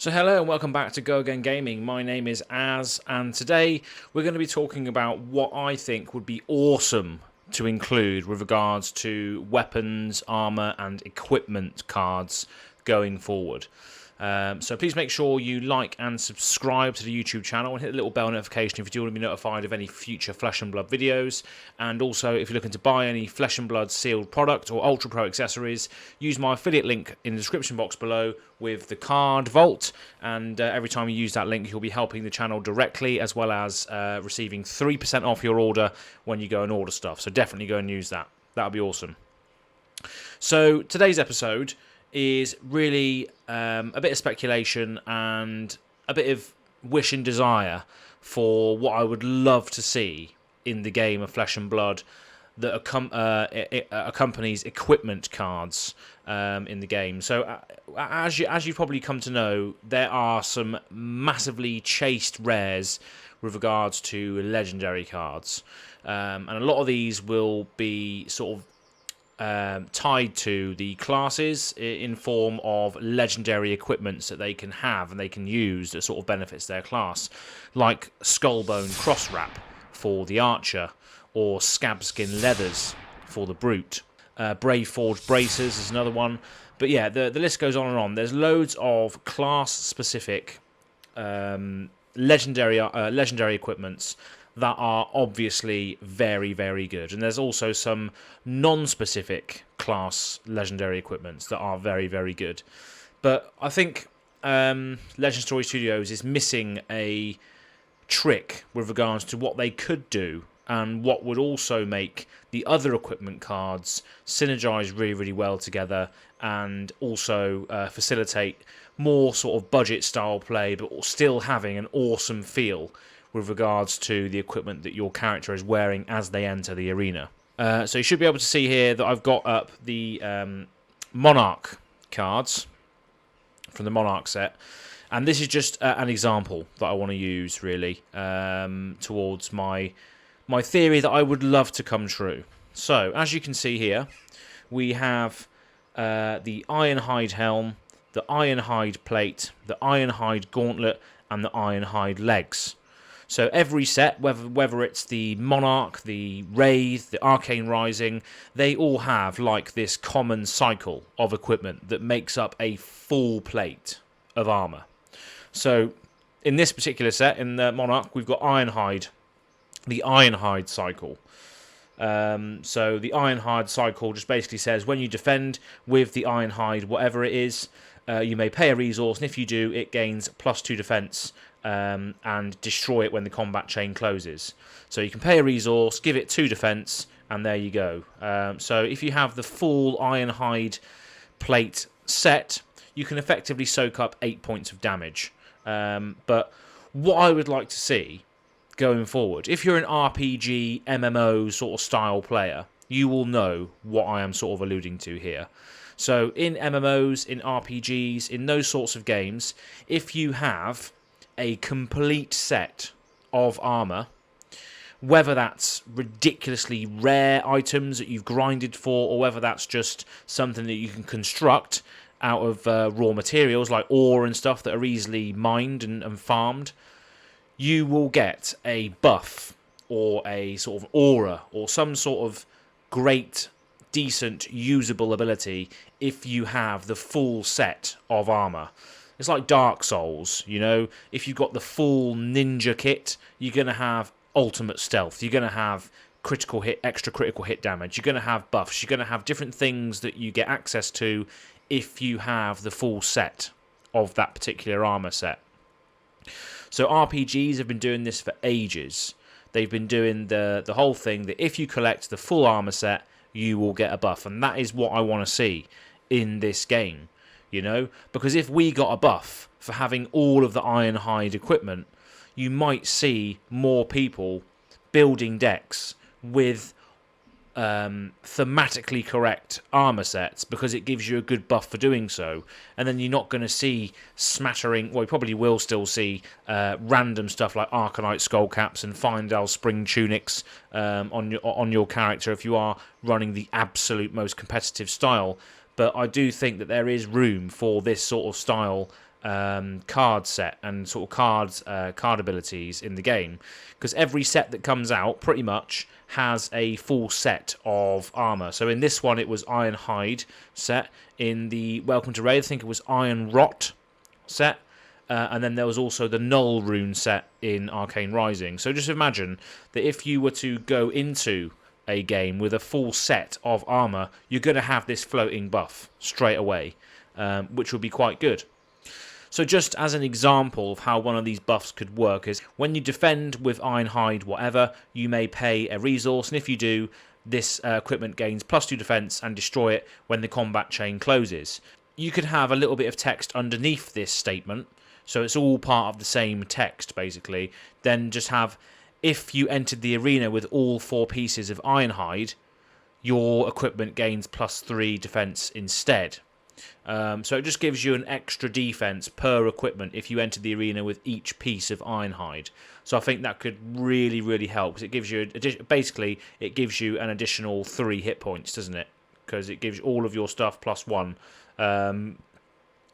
So hello and welcome back to Go Again Gaming. My name is Az, and today we're going to be talking about what I think would be awesome to include with regards to weapons, armor and equipment cards going forward. So please make sure you like and subscribe to the YouTube channel and hit the little bell notification if you do want to be notified of any future Flesh and Blood videos. And also, if you're looking to buy any Flesh and Blood sealed product or Ultra Pro accessories, use my affiliate link in the description box below with the card vault. And every time you use that link, you'll be helping the channel directly, as well as receiving 3% off your order when you go and order stuff. So definitely go and use that. That'll be awesome. So today's episode is really a bit of speculation and a bit of wish and desire for what I would love to see in the game of Flesh and Blood that accompanies equipment cards in the game. So as you've probably come to know, there are some massively chased rares with regards to legendary cards. And a lot of these will be sort of tied to the classes in form of legendary equipments that they can have and they can use that sort of benefits their class, like Skullbone Cross Wrap for the Archer, or Scabskin Leathers for the Brute. Brave Forged Bracers is another one. But yeah, the list goes on and on. There's loads of class-specific legendary equipments that are obviously very, very good. And there's also some non-specific class legendary equipments that are very, very good. But I think Legend Story Studios is missing a trick with regards to what they could do and what would also make the other equipment cards synergize really, really well together and also facilitate more sort of budget style play, but still having an awesome feel with regards to the equipment that your character is wearing as they enter the arena. So you should be able to see here that I've got up the Monarch cards from the Monarch set. And this is just an example that I want to use, really, towards my theory that I would love to come true. So, as you can see here, we have the Ironhide Helm, the Ironhide Plate, the Ironhide Gauntlet, and the Ironhide Legs. So every set, whether it's the Monarch, the Wraith, the Arcane Rising, they all have like this common cycle of equipment that makes up a full plate of armor. So in this particular set, in the Monarch, we've got Ironhide, the Ironhide cycle. So the Ironhide cycle just basically says when you defend with the Ironhide, whatever it is, you may pay a resource, and if you do, it gains +2 defense and destroy it when the combat chain closes. So you can pay a resource, give it 2 defense, and there you go. So if you have the full Ironhide plate set, you can effectively soak up 8 points of damage. But what I would like to see going forward, if you're an RPG, MMO sort of style player, you will know what I am sort of alluding to here. So in MMOs, in RPGs, in those sorts of games, if you have a complete set of armor, whether that's ridiculously rare items that you've grinded for, or whether that's just something that you can construct out of raw materials like ore and stuff that are easily mined and farmed, you will get a buff or a sort of aura or some sort of great, decent, usable ability if you have the full set of armor. It's like Dark Souls, you know. If you've got the full ninja kit, you're going to have ultimate stealth. You're going to have critical hit, extra critical hit damage. You're going to have buffs. You're going to have different things that you get access to if you have the full set of that particular armor set. So RPGs have been doing this for ages. They've been doing the whole thing that if you collect the full armor set, you will get a buff. And that is what I want to see in this game. You know, because if we got a buff for having all of the Ironhide equipment, you might see more people building decks with thematically correct armor sets because it gives you a good buff for doing so. And then you're not going to see smattering, well, you probably will still see random stuff like Arcanite skullcaps and Findel spring tunics on your character if you are running the absolute most competitive style. But I do think that there is room for this sort of style card set and sort of card abilities in the game, because every set that comes out pretty much has a full set of armor. So in this one it was Ironhide set. In the Welcome to Raid, I think it was Iron Rot set. And then there was also the Null Rune set in Arcane Rising. So just imagine that if you were to go into a game with a full set of armor, you're going to have this floating buff straight away, which would be quite good. So just as an example of how one of these buffs could work is when you defend with Ironhide whatever, you may pay a resource, and if you do, this equipment gains +2 defense and destroy it when the combat chain closes. You could have a little bit of text underneath this statement, so it's all part of the same text basically. Then just have, if you entered the arena with all 4 pieces of Ironhide, your equipment gains +3 defense instead. So it just gives you an extra defense per equipment if you enter the arena with each piece of Ironhide. So I think that could really, really help, because it gives you basically it gives you an additional 3 hit points, doesn't it? Because it gives all of your stuff +1.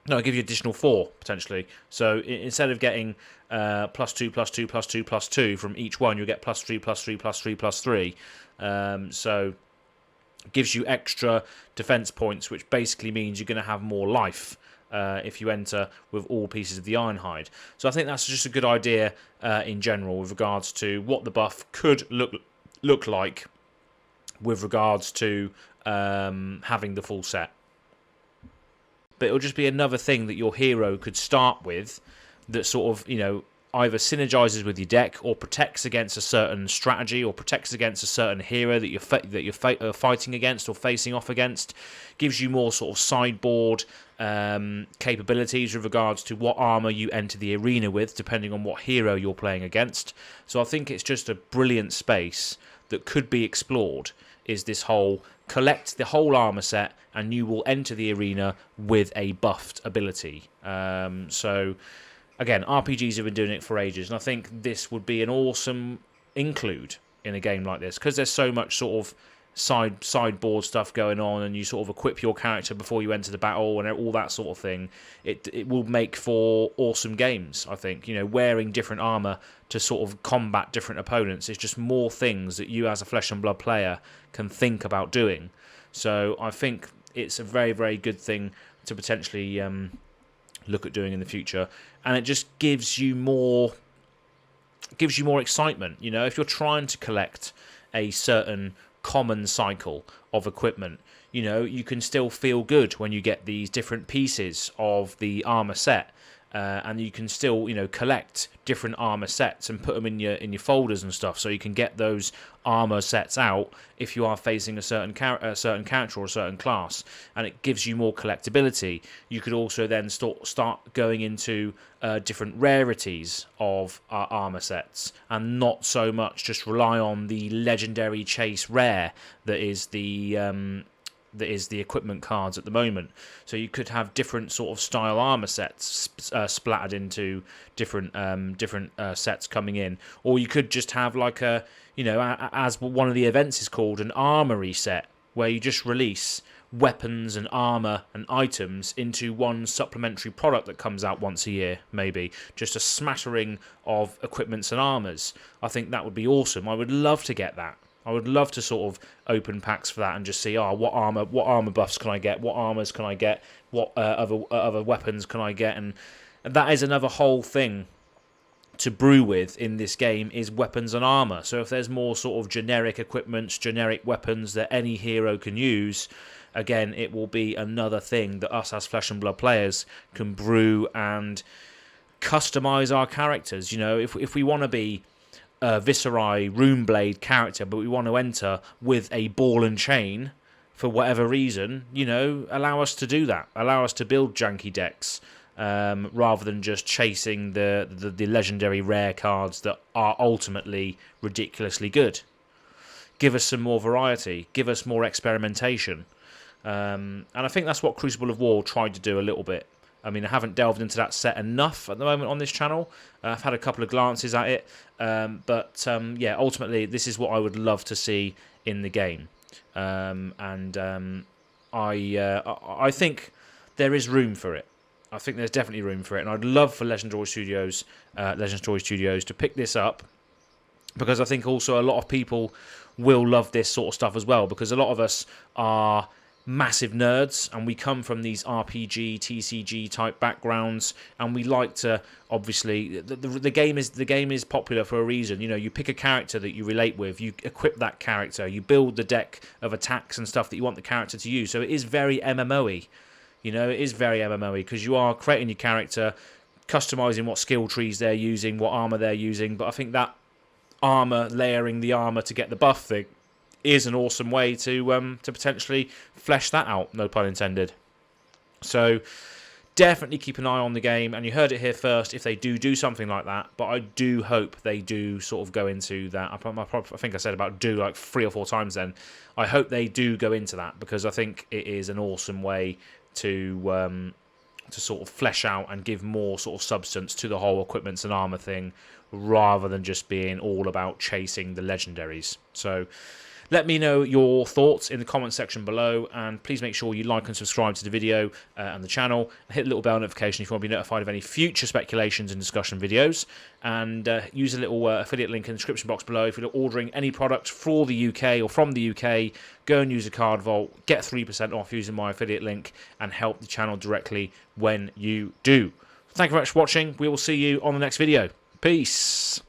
No, it gives you additional 4 potentially. So instead of getting +2, +2, +2, +2 from each one, you'll get +3, +3, +3, +3. So it gives you extra defense points, which basically means you're going to have more life if you enter with all pieces of the Ironhide. So I think that's just a good idea in general with regards to what the buff could look like with regards to having the full set. But it'll just be another thing that your hero could start with that sort of, either synergizes with your deck or protects against a certain strategy or protects against a certain hero that you're fighting against or facing off against. Gives you more sort of sideboard capabilities with regards to what armor you enter the arena with, depending on what hero you're playing against. So I think it's just a brilliant space that could be explored, is this whole collect the whole armor set and you will enter the arena with a buffed ability. So again, RPGs have been doing it for ages, and I think this would be an awesome include in a game like this, because there's so much sort of sideboard stuff going on, and you sort of equip your character before you enter the battle and all that sort of thing. It will make for awesome games, I think. Wearing different armor to sort of combat different opponents is just more things that you as a Flesh and Blood player can think about doing. So I think it's a very, very good thing to potentially look at doing in the future, and it just gives you more excitement. If you're trying to collect a certain common cycle of equipment, you can still feel good when you get these different pieces of the armor set, and you can still collect different armor sets and put them in your folders and stuff, so you can get those armor sets out if you are facing a certain character or a certain class, and it gives you more collectability. You could also then start going into different rarities of armor sets, and not so much just rely on the legendary chase rare that is the equipment cards at the moment. So you could have different sort of style armor sets splattered into different sets coming in, or you could just have like a, as one of the events is called, an armory set, where you just release weapons and armor and items into one supplementary product that comes out once a year, maybe just a smattering of equipments and armors. I think that would be awesome. I would love to get that. I would love to sort of open packs for that and just see, what armor buffs can I get, what armors can I get, what other weapons can I get, and that is another whole thing to brew with in this game, is weapons and armor. So if there's more sort of generic equipments, generic weapons that any hero can use, again, it will be another thing that us as Flesh and Blood players can brew and customize our characters. If we want to be Viserai Runeblade character, but we want to enter with a ball and chain for whatever reason, allow us to do that. Allow us to build janky decks, rather than just chasing the legendary rare cards that are ultimately ridiculously good. Give us some more variety. Give us more experimentation. And I think that's what Crucible of War tried to do a little bit. I mean, I haven't delved into that set enough at the moment on this channel. I've had a couple of glances at it. But ultimately, this is what I would love to see in the game. I think there is room for it. I think there's definitely room for it, and I'd love for Legend Story Studios to pick this up, because I think also a lot of people will love this sort of stuff as well, because a lot of us are massive nerds and we come from these RPG, TCG type backgrounds, and we like to, obviously, the game is popular for a reason. You know, you pick a character that you relate with, you equip that character, you build the deck of attacks and stuff that you want the character to use. So it is very MMO-y. You know, it is very MMO-y, because you are creating your character, customizing what skill trees they're using, what armor they're using. But I think that layering the armor to get the buff thing is an awesome way to potentially flesh that out, no pun intended. So definitely keep an eye on the game, and you heard it here first if they do something like that. But I do hope they do sort of go into that. I think I said about do like 3 or 4 times then. I hope they do go into that, because I think it is an awesome way to sort of flesh out and give more sort of substance to the whole equipments and armor thing, rather than just being all about chasing the legendaries. So let me know your thoughts in the comment section below, and please make sure you like and subscribe to the video and the channel. Hit the little bell notification if you want to be notified of any future speculations and discussion videos, and use a little affiliate link in the description box below. If you're ordering any product for the UK or from the UK, go and use a card vault, get 3% off using my affiliate link, and help the channel directly when you do. Thank you very much for watching. We will see you on the next video. Peace.